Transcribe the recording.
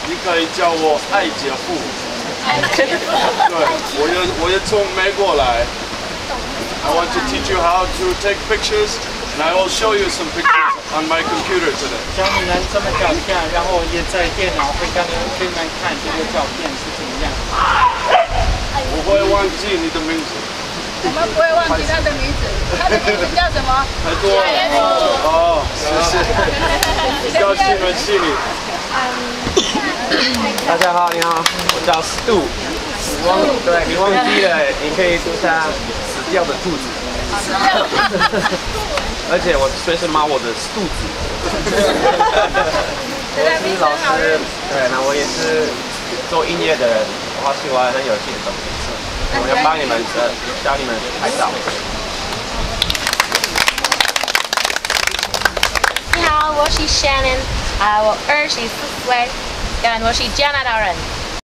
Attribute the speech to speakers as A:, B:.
A: 你可以叫我爱姐夫。对，我也从美国来。I want to teach you how to take pictures, and I will show you some pictures on my computer today.
B: 教你们这么照相，然后也在电脑会让你们看这个照片是怎么样。
A: 我会忘记你的名字。
C: 我们不会忘记他的名字，他的名字叫什么？
A: 太多了。哦，谢谢。叫西门西里。
D: 大家好，你好，我叫 Stu。对，你忘记了，你可以读下死掉的兔子。而且我随身mang我的肚子。我是老师，对，那我也是做音乐的人，我好喜欢很有趣的东西，我要帮你们教你们拍照。
E: 你好，我是 Shannon，我24岁，我是加拿大人。